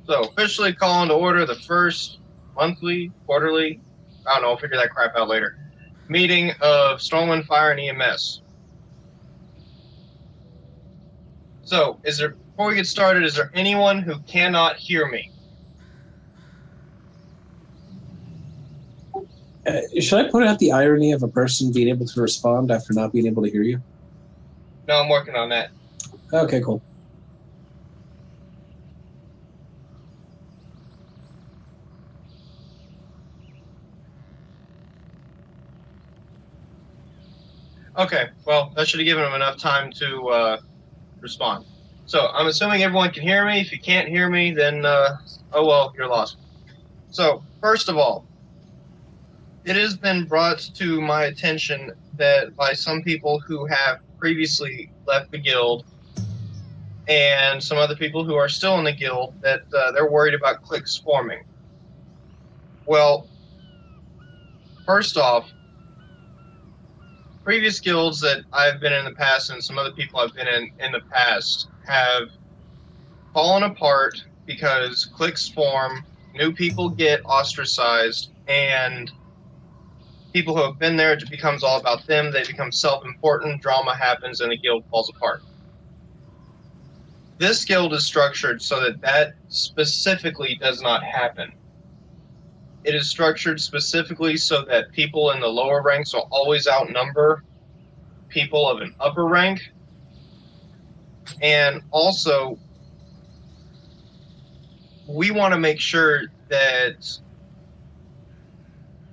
So, officially calling to order the first monthly, quarterly, I don't know, I'll figure that crap out later, meeting of Stormwind Fire and EMS. So, before we get started, is there anyone who cannot hear me? Should I point out the irony of a person being able to respond after not being able to hear you? No, I'm working on that. Okay, cool. Okay, well, that should have given him enough time to respond. So, I'm assuming everyone can hear me. If you can't hear me, then, oh well, you're lost. So, first of all, it has been brought to my attention that by some people who have previously left the guild and some other people who are still in the guild that they're worried about cliques forming. Well, first off, previous guilds that I've been in the past and some other people I've been in the past have fallen apart because cliques form, new people get ostracized, and people who have been there, it becomes all about them. They become self-important, drama happens, and the guild falls apart. This guild is structured so that that specifically does not happen. It is structured specifically so that people in the lower ranks will always outnumber people of an upper rank. And also, we want to make sure that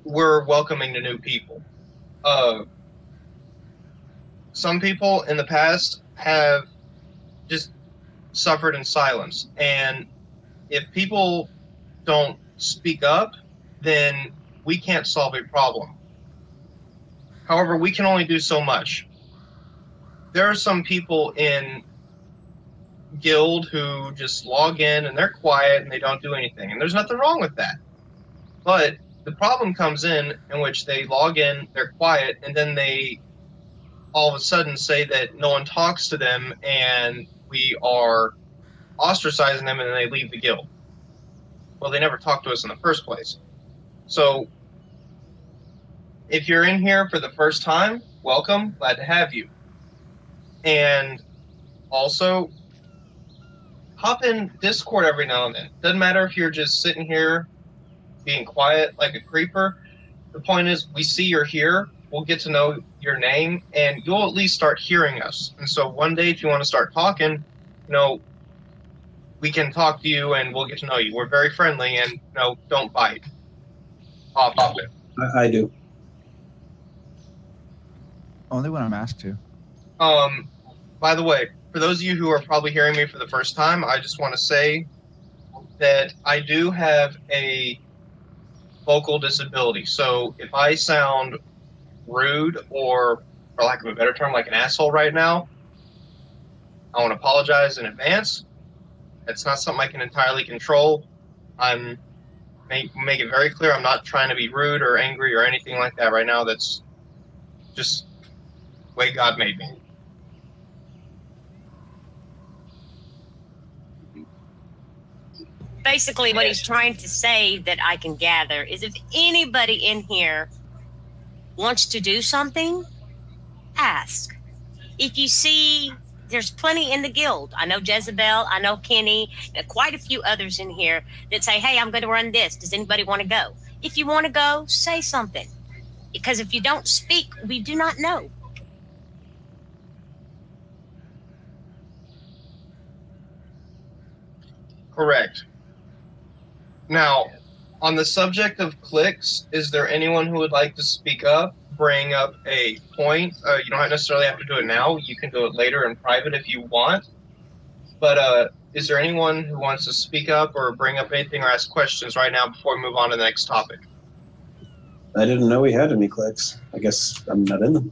we're welcoming to new people. Some people in the past have just suffered in silence. And if people don't speak up, then we can't solve a problem. However, we can only do so much. There are some people in guild who just log in and they're quiet and they don't do anything. And there's nothing wrong with that. But the problem comes in which they log in, they're quiet, and then they all of a sudden say that no one talks to them and we are ostracizing them, and then they leave the guild. Well, they never talked to us in the first place. So if you're in here for the first time, welcome, glad to have you. And also, hop in Discord every now and then. Doesn't matter if you're just sitting here being quiet like a creeper. The point is, we see you're here, we'll get to know your name, and you'll at least start hearing us. And so one day, if you want to start talking, we can talk to you and we'll get to know you. We're very friendly, and don't bite. Off topic. I do. Only when I'm asked to. By the way, for those of you who are probably hearing me for the first time, I just want to say that I do have a vocal disability. So if I sound rude or, for lack of a better term, like an asshole right now, I want to apologize in advance. It's not something I can entirely control. Make it very clear, I'm not trying to be rude or angry or anything like that right now. That's just the way God made me. Basically, what he's trying to say that I can gather is if anybody in here wants to do something, ask. If you see, there's plenty in the guild. I know Jezebel, I know Kenny, and quite a few others in here that say, hey, I'm going to run this. Does anybody want to go? If you want to go, say something. Because if you don't speak, we do not know. Correct. Now, on the subject of cliques, is there anyone who would like to speak up, bring up a point? You don't necessarily have to do it now. You can do it later in private if you want. But is there anyone who wants to speak up or bring up anything or ask questions right now before we move on to the next topic? I didn't know we had any cliques. I guess I'm not in them.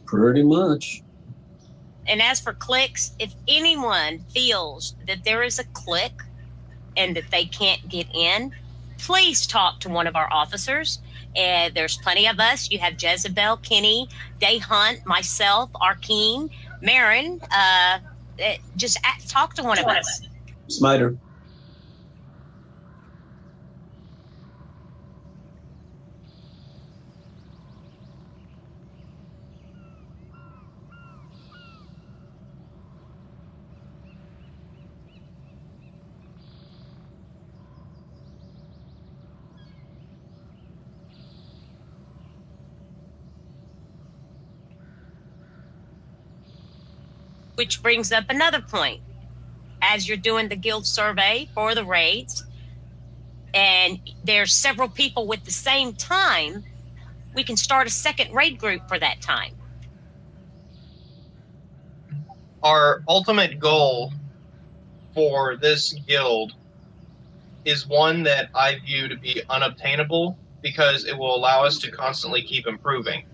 Pretty much. And as for clicks, if anyone feels that there is a click and that they can't get in, please talk to one of our officers. There's plenty of us. You have Jezebel, Kenny, Day Hunt, myself, Arkeen, Marin. Just talk to one of us. Smiter. Which brings up another point. As you're doing the guild survey for the raids, and there's several people with the same time, we can start a second raid group for that time. Our ultimate goal for this guild is one that I view to be unobtainable because it will allow us to constantly keep improving.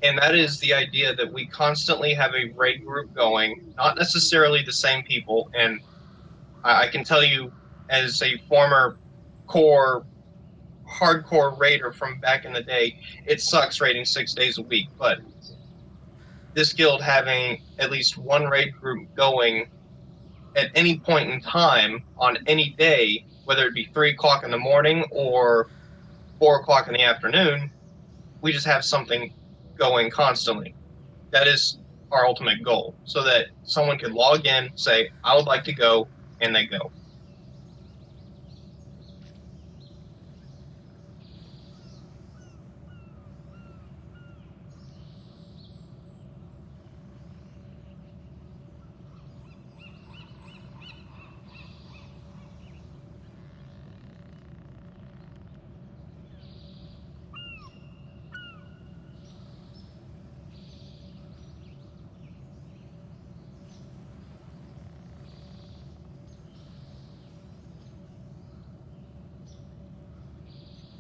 And that is the idea that we constantly have a raid group going, not necessarily the same people. And I can tell you, as a former hardcore raider from back in the day, it sucks raiding 6 days a week. But this guild having at least one raid group going at any point in time on any day, whether it be 3 o'clock in the morning or 4 o'clock in the afternoon, we just have something going constantly. That is our ultimate goal, so that someone could log in, say, I would like to go, and they go.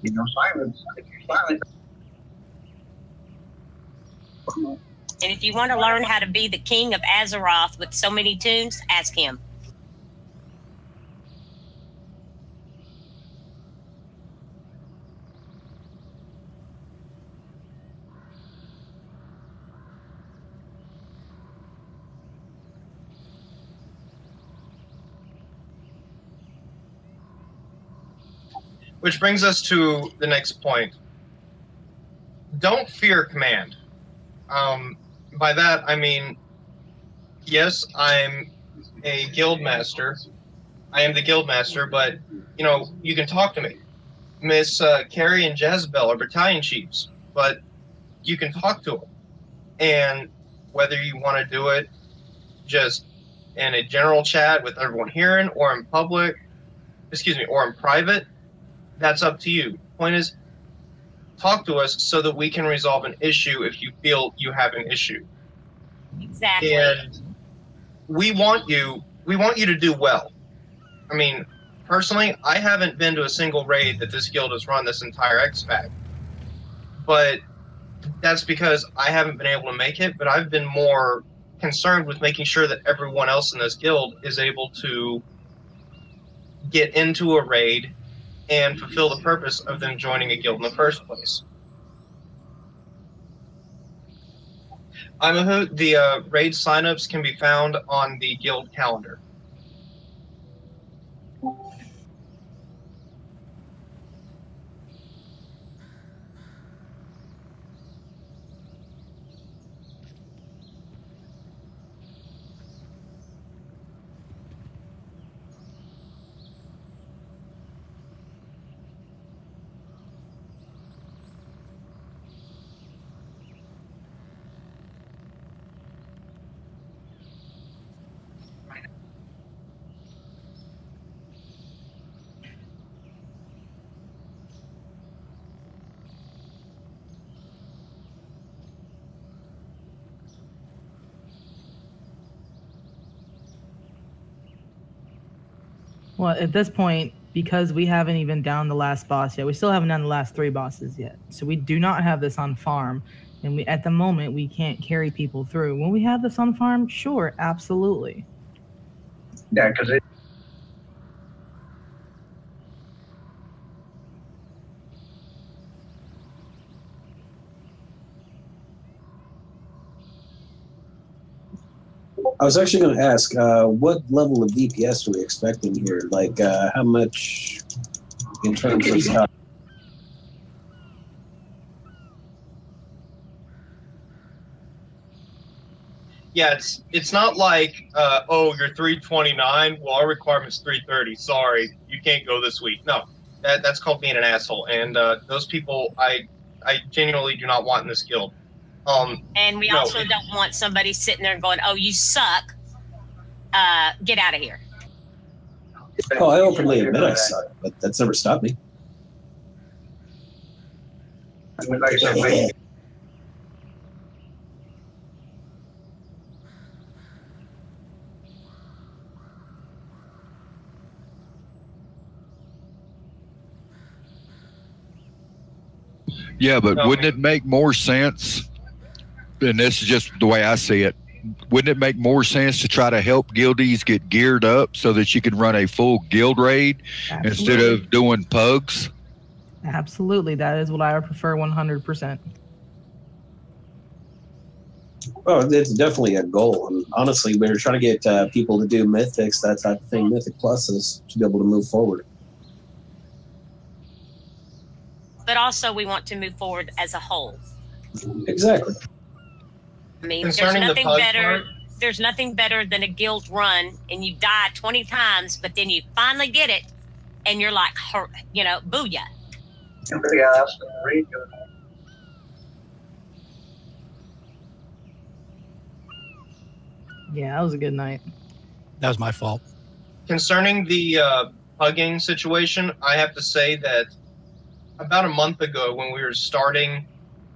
You know, silence. If you're silent. And if you want to learn how to be the king of Azeroth with so many tunes, ask him. Which brings us to the next point. Don't fear command. By that, I mean, yes, I'm a guild master. I am the guild master, but, you know, you can talk to me. Miss Carrie and Jezebel are battalion chiefs, but you can talk to them. And whether you want to do it just in a general chat with everyone hearing, or in public, or in private, that's up to you. Point is, talk to us so that we can resolve an issue if you feel you have an issue. Exactly. And we want you to do well. I mean, personally, I haven't been to a single raid that this guild has run this entire XPAC. But that's because I haven't been able to make it, but I've been more concerned with making sure that everyone else in this guild is able to get into a raid and fulfill the purpose of them joining a guild in the first place. The raid signups can be found on the guild calendar. Well, at this point, because we haven't even down the last boss yet, we still haven't done the last 3 bosses yet. So we do not have this on farm. And we, at the moment, we can't carry people through. When we have this on farm, sure, absolutely. Yeah, because it. I was actually going to ask, what level of DPS are we expecting here? Like, how much in terms of stuff? Yeah, it's not like, oh, you're 329. Well, our requirement's 330. Sorry, you can't go this week. No, that's called being an asshole. And those people, I genuinely do not want in this guild. And we also don't want somebody sitting there going, "Oh, you suck. Get out of here." Oh, I openly admit I suck, but that's never stopped me. Like I said, Yeah, but wouldn't it make more sense, and this is just the way I see it, wouldn't it make more sense to try to help guildies get geared up so that you can run a full guild raid instead of doing pugs? Absolutely. That is what I would prefer 100%. Oh, it's definitely a goal. And honestly, we're trying to get people to do mythics, that type of thing, mythic pluses, to be able to move forward. But also, we want to move forward as a whole. Exactly. I mean, Concerning the pug part, there's nothing better than a guild run and you die 20 times, but then you finally get it and you're like, you know, booyah. Yeah, that was a good night. That was my fault. concerning the pugging situation, I have to say that about a month ago when we were starting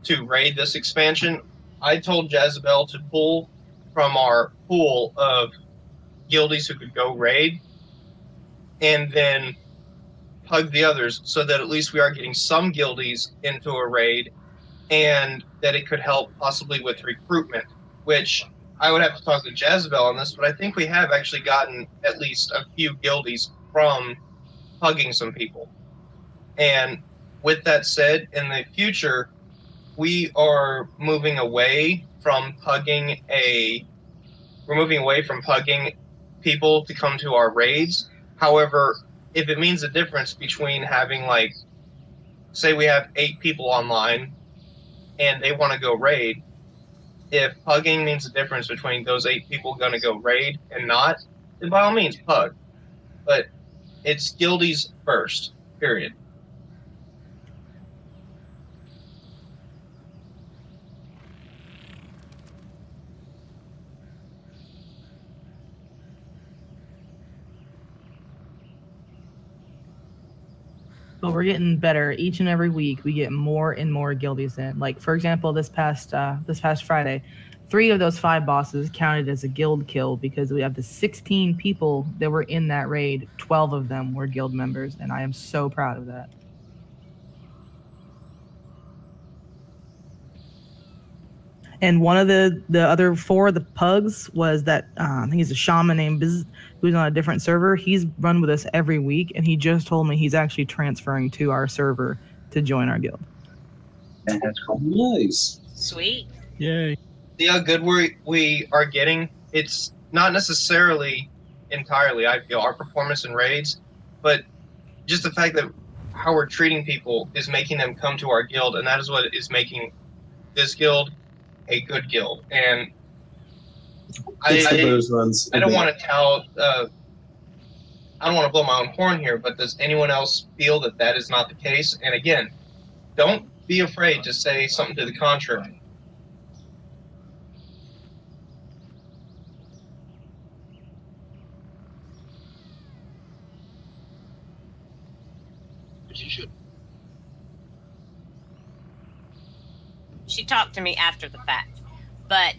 to raid this expansion, I told Jezebel to pull from our pool of guildies who could go raid and then pug the others so that at least we are getting some guildies into a raid and that it could help possibly with recruitment, which I would have to talk to Jezebel on this, but I think we have actually gotten at least a few guildies from pugging some people. And with that said, in the future, we are moving away from pugging people to come to our raids. However, if it means a difference between having, like, say we have 8 people online and they want to go raid, if pugging means a difference between those 8 people going to go raid and not, then by all means pug. But it's guildies first, period. But we're getting better each and every week. We get more and more guildies in. Like, for example, this past Friday, 3 of those 5 bosses counted as a guild kill because we have the 16 people that were in that raid. 12 of them were guild members, and I am so proud of that. And one of the other 4 of the pugs was that I think he's a shaman named Biz, who's on a different server. He's run with us every week, and he just told me he's actually transferring to our server to join our guild. That's cool. Nice. Sweet. Yay. See how good we are getting? It's not necessarily entirely, I feel, our performance in raids, but just the fact that how we're treating people is making them come to our guild, and that is what is making this guild a good guild. And I don't want to tout, I don't want to blow my own horn here, but does anyone else feel that that is not the case? And again, don't be afraid to say something to the contrary. You should. She talked to me after the fact, but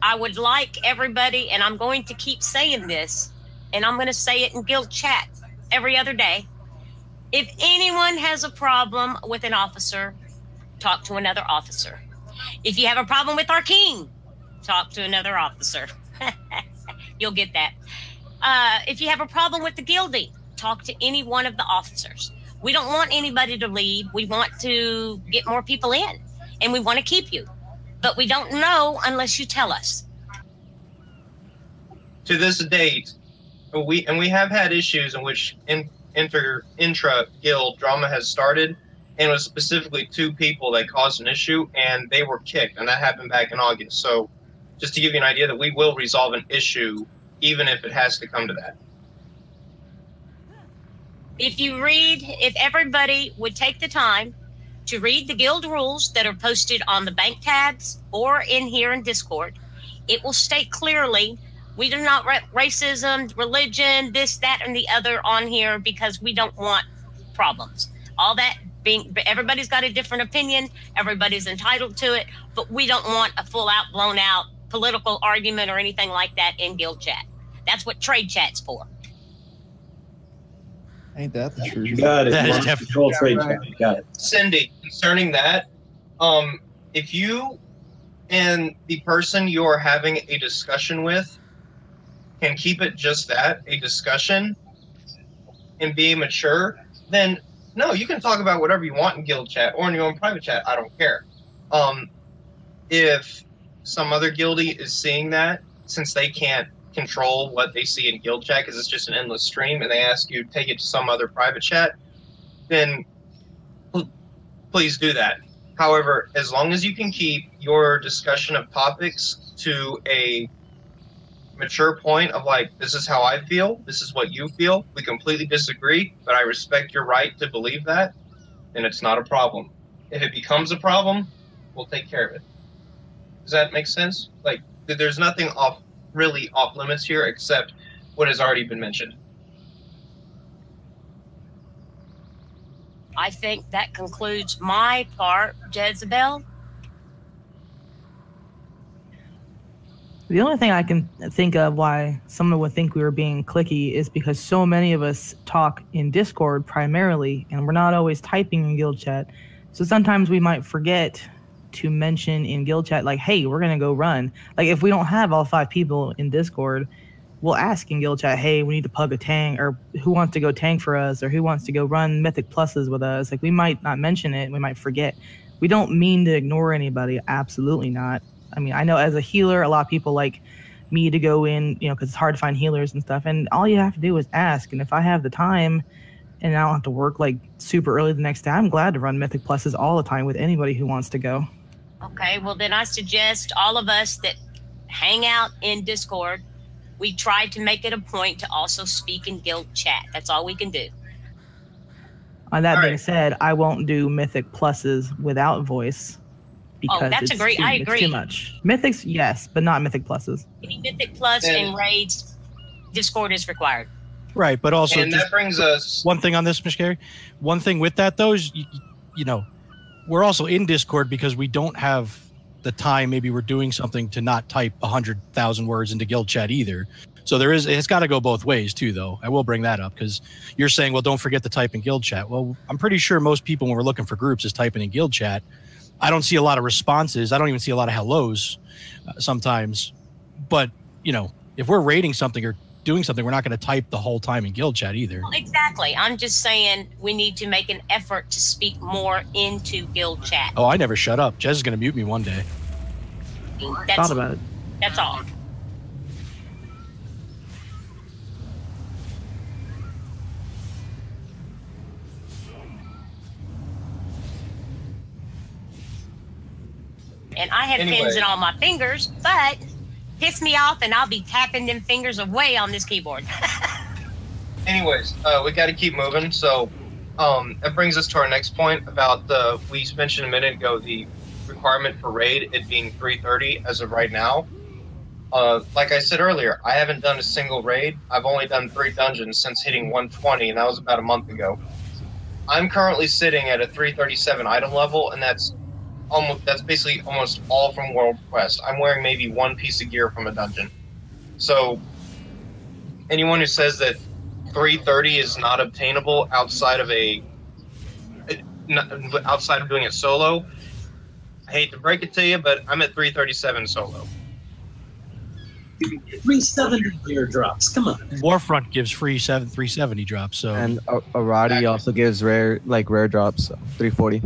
I would like everybody, and I'm going to keep saying this, and I'm going to say it in guild chat every other day. If anyone has a problem with an officer, talk to another officer. If you have a problem with our king, talk to another officer. You'll get that. If you have a problem with the guilding, talk to any one of the officers. We don't want anybody to leave. We want to get more people in, and we want to keep you. But we don't know unless you tell us. To this date, we have had issues in which intra-guild drama has started, and it was specifically 2 people that caused an issue, and they were kicked, and that happened back in August. So just to give you an idea that we will resolve an issue, even if it has to come to that. If everybody would take the time to read the guild rules that are posted on the bank tabs or in here in Discord, it will state clearly we do not racism, religion, this, that, and the other on here because we don't want problems. All that being, everybody's got a different opinion, everybody's entitled to it, but we don't want a full out, blown out political argument or anything like that in guild chat. That's what trade chat's for. Ain't that the truth? You got it. That is Control trade chat. You got it. Cindy, concerning that, if you and the person you're having a discussion with can keep it just that, a discussion, and be mature, then no, you can talk about whatever you want in guild chat or in your own private chat. I don't care. If some other guildie is seeing that, since they can't control what they see in guild chat because it's just an endless stream, and they ask you to take it to some other private chat, then please do that. However, as long as you can keep your discussion of topics to a mature point of like, this is how I feel, this is what you feel, we completely disagree, but I respect your right to believe that, then it's not a problem. If it becomes a problem, we'll take care of it. Does that make sense? Like, there's nothing really off limits here except what has already been mentioned. I think that concludes my part, Jezebel. The only thing I can think of why someone would think we were being cliquey is because so many of us talk in Discord primarily, and we're not always typing in guild chat. So sometimes we might forget to mention in guild chat, like, hey, we're going to go run. Like, if we don't have all 5 people in Discord, we'll ask in guild chat, hey, we need to pug a tank, or who wants to go tank for us, or who wants to go run mythic pluses with us. Like, we might not mention it. We might forget. We don't mean to ignore anybody. Absolutely not. I mean, I know as a healer, a lot of people like me to go in, you know, because it's hard to find healers and stuff. And all you have to do is ask. And if I have the time and I don't have to work like super early the next day, I'm glad to run mythic pluses all the time with anybody who wants to go. Okay, well then I suggest all of us that hang out in Discord, we try to make it a point to also speak in guild chat. That's all we can do. On that being said, I won't do mythic pluses without voice. Because that's it's I agree. It's too much. Mythics, yes, but not mythic pluses. Any mythic plus and raids, Discord is required. Right, but also, and that brings us one thing on this, Miss Gary. One thing with that though is, you know, we're also in Discord because we don't have the time. Maybe we're doing something to not type 100,000 words into guild chat either. So it's got to go both ways too, though. I will bring that up because you're saying, well, don't forget to type in guild chat. Well, I'm pretty sure most people when we're looking for groups is typing in guild chat. I don't see a lot of responses. I don't even see a lot of hellos sometimes. But, you know, if we're raiding something or doing something, we're not going to type the whole time in guild chat either. Well, exactly. I'm just saying we need to make an effort to speak more into guild chat. Oh, I never shut up. Jez is going to mute me one day. Thought about it. That's all. And I have pins in all my fingers, but piss me off and I'll be tapping them fingers away on this keyboard. Anyways, we got to keep moving. So that brings us to our next point about we mentioned a minute ago, the requirement for raid, it being 3:30 as of right now. Like I said earlier, I haven't done a single raid. I've only done 3 dungeons since hitting 120, and that was about a month ago. I'm currently sitting at a 337 item level, and that's basically almost all from World Quest. I'm wearing maybe 1 piece of gear from a dungeon. So anyone who says that 330 is not obtainable outside of doing it solo, I hate to break it to you, but I'm at 337 solo. 370 gear drops. Come on. Warfront gives free 370 drops. So And Arati also gives rare drops, so 340.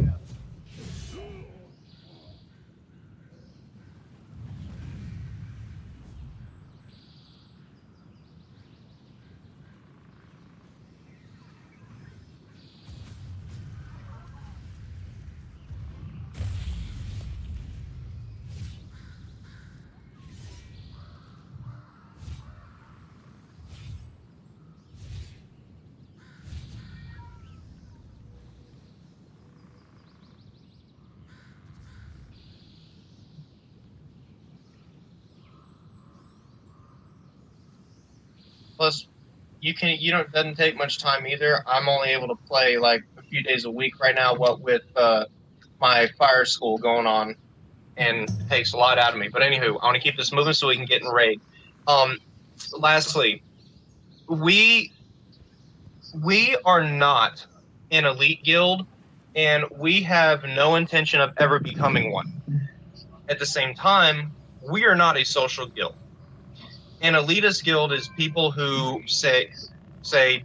Plus, it doesn't take much time either. I'm only able to play like a few days a week right now, what with my fire school going on, and it takes a lot out of me. But anywho, I want to keep this moving so we can get in raid. Lastly, we are not an elite guild, and we have no intention of ever becoming one. At the same time, we are not a social guild. An elitist guild is people who say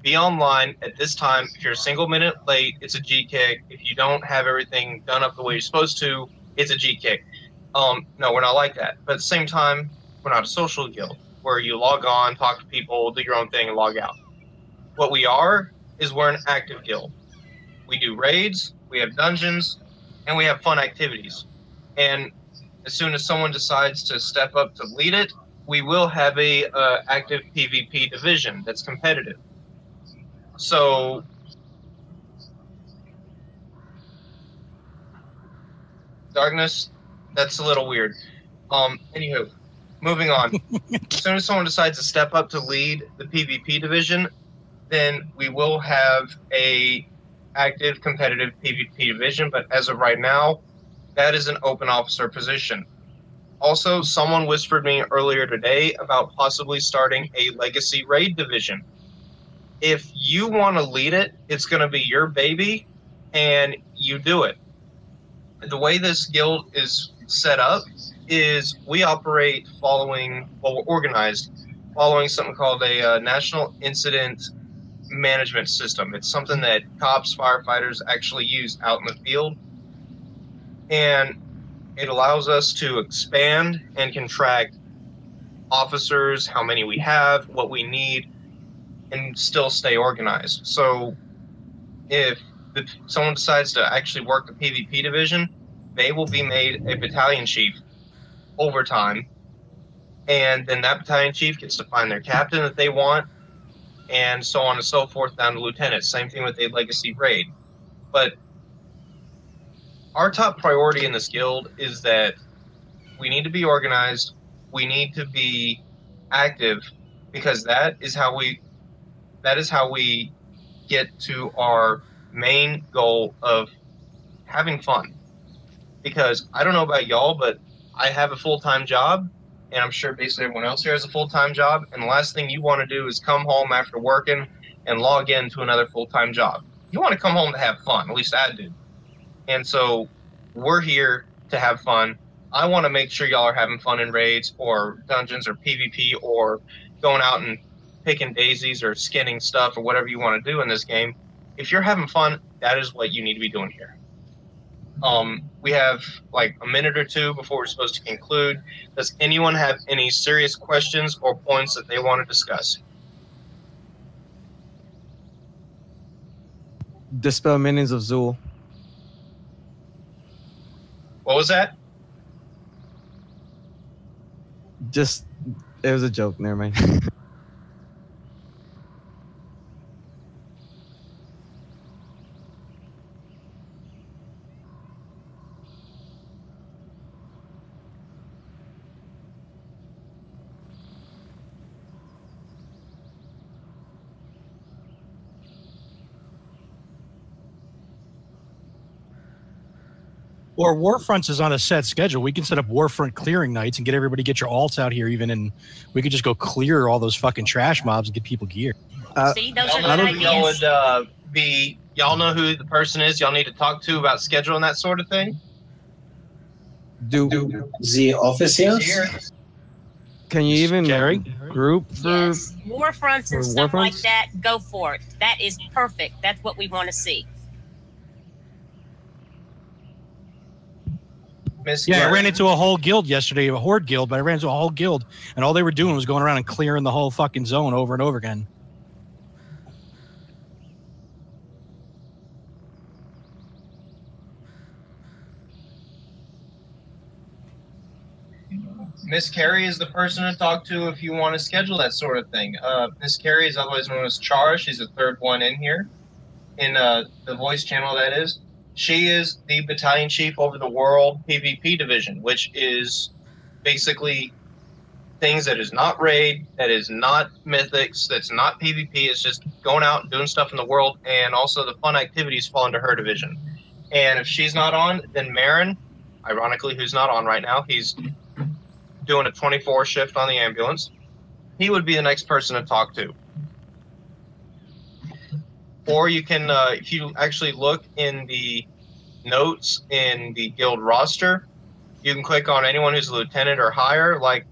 be online at this time. If you're a single minute late, it's a G kick. If you don't have everything done up the way you're supposed to, it's a G kick. No, we're not like that. But at the same time, we're not a social guild where you log on, talk to people, do your own thing, and log out. What we are is we're an active guild. We do raids, we have dungeons, and we have fun activities. And as soon as someone decides to step up to lead it, we will have a active PvP division that's competitive. So Darkness, that's a little weird. Anywho, moving on. As soon as someone decides to step up to lead the PvP division, then we will have a active competitive PvP division, but as of right now, that is an open officer position. Also, someone whispered me earlier today about possibly starting a legacy raid division. If you want to lead it, it's going to be your baby, and you do it. The way this guild is set up is we operate we're organized following something called a National Incident Management System. It's something that cops, firefighters actually use out in the field. And it allows us to expand and contract officers, how many we have, what we need, and still stay organized. So if someone decides to actually work the PvP division, they will be made a battalion chief over time. And then that battalion chief gets to find their captain that they want, and so on and so forth down to lieutenant. Same thing with a legacy raid. But our top priority in this guild is that we need to be organized, we need to be active, because that is how we get to our main goal of having fun. Because I don't know about y'all, but I have a full-time job, and I'm sure basically everyone else here has a full-time job, and the last thing you want to do is come home after working and log into another full-time job. You want to come home to have fun, at least I do. And so we're here to have fun. I want to make sure y'all are having fun in raids or dungeons or PvP or going out and picking daisies or skinning stuff or whatever you want to do in this game. If you're having fun, that is what you need to be doing here. We have like a minute or two before we're supposed to conclude. Does anyone have any serious questions or points that they want to discuss? Dispel minions of Zool. What was that? Just, it was a joke. Never mind. Or Warfronts is on a set schedule. We can set up Warfront clearing nights and get everybody get your alts out here even, and we could just go clear all those fucking trash mobs and get people gear. See, those are Y'all good know, ideas. y'all know who the person is y'all need to talk to about scheduling that sort of thing? Do the officers? can you even Gary? group for? Yes. War fronts and for stuff war like fronts? that, go for it. That is perfect. That's what we want to see. Miss Yeah, I Gary? ran into a whole guild yesterday, a horde guild, but I ran into a whole guild, and all they were doing was going around and clearing the whole fucking zone over and over again. Miss Carey is the person to talk to if you want to schedule that sort of thing. Miss Carey is otherwise known as Char. She's the third one in here, in the voice channel, that is. She is the battalion chief over the World PvP division, which is basically things that is not raid, that is not mythics, that's not PvP. It's just going out and doing stuff in the world, and also the fun activities fall into her division. And if she's not on, then Marin, ironically, who's not on right now, he's doing a 24 shift on the ambulance. He would be the next person to talk to. Or you can, if you actually look in the notes in the guild roster, you can click on anyone who's a lieutenant or higher, like,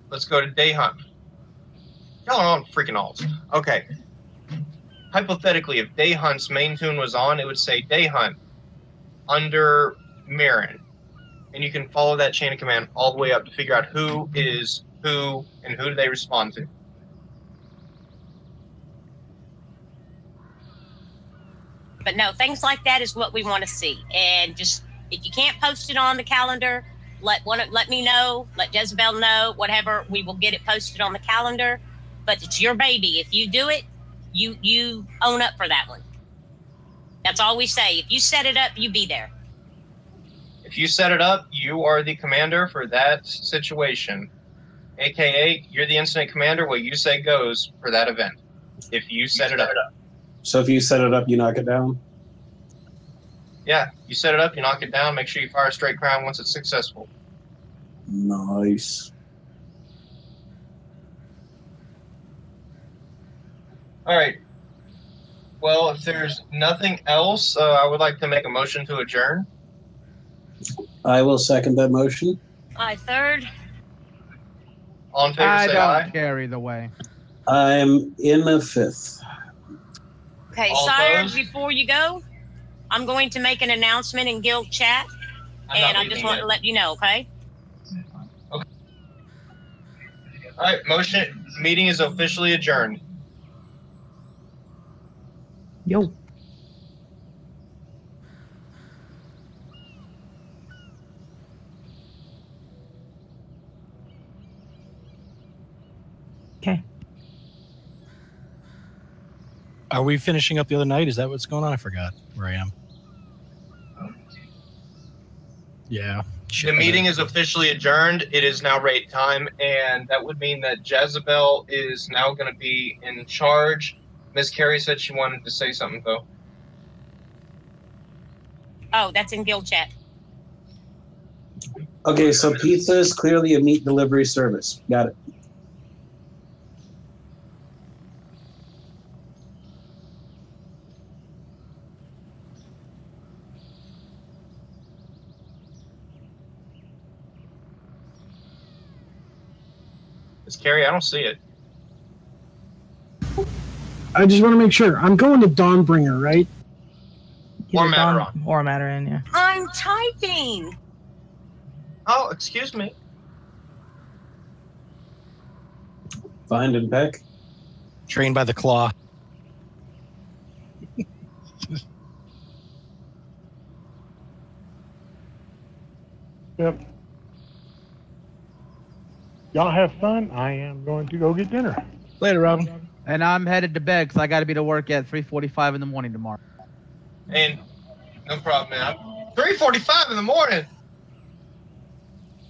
let's go to Day Hunt. Y'all are on freaking alls. Okay. Hypothetically, if Day Hunt's main tune was on, it would say Day Hunt under Marin. And you can follow that chain of command all the way up to figure out who is who and who do they respond to. But no, things like that is what we want to see. And just, if you can't post it on the calendar, let me know, let Jezebel know, whatever. We will get it posted on the calendar. But it's your baby. If you do it, you own up for that one. That's all we say. If you set it up, you be there. If you set it up, you are the commander for that situation. AKA, you're the incident commander. What you say goes for that event. If you set it up. So if you set it up, you knock it down? Yeah, you set it up, you knock it down, make sure you fire a straight crown once it's successful. Nice. All right. Well, if there's nothing else, I would like to make a motion to adjourn. I will second that motion. I third. All in favor, I say don't aye. care either way. I'm in the fifth. Okay, All Sire, opposed? before you go, I'm going to make an announcement in guild chat, and I just want to let you know, okay? All right, meeting is officially adjourned. Yo. Okay. Are we finishing up the other night? Is that what's going on? I forgot where I am. Yeah. The meeting is officially adjourned. It is now raid time, and that would mean that Jezebel is now going to be in charge. Miss Carey said she wanted to say something, though. Oh, that's in guild chat. Okay, so pizza is clearly a meat delivery service. Got it. Miss Carey, I don't see it. I just want to make sure. I'm going to Dawnbringer, right? Or Either Dawn Matteron. or Matteron, yeah. I'm typing. Oh, excuse me. Find and peck. Trained by the claw. Yep. Y'all have fun. I am going to go get dinner. Later, Robin. And I'm headed to bed because I got to be to work at 3:45 in the morning tomorrow. And no problem, man. 3:45 in the morning.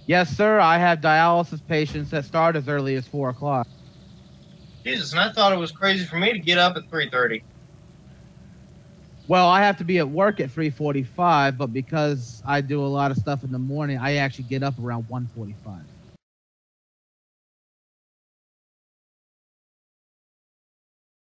Yes, sir. I have dialysis patients that start as early as 4 o'clock. Jesus, and I thought it was crazy for me to get up at 3:30. Well, I have to be at work at 3:45, but because I do a lot of stuff in the morning, I actually get up around 1:45.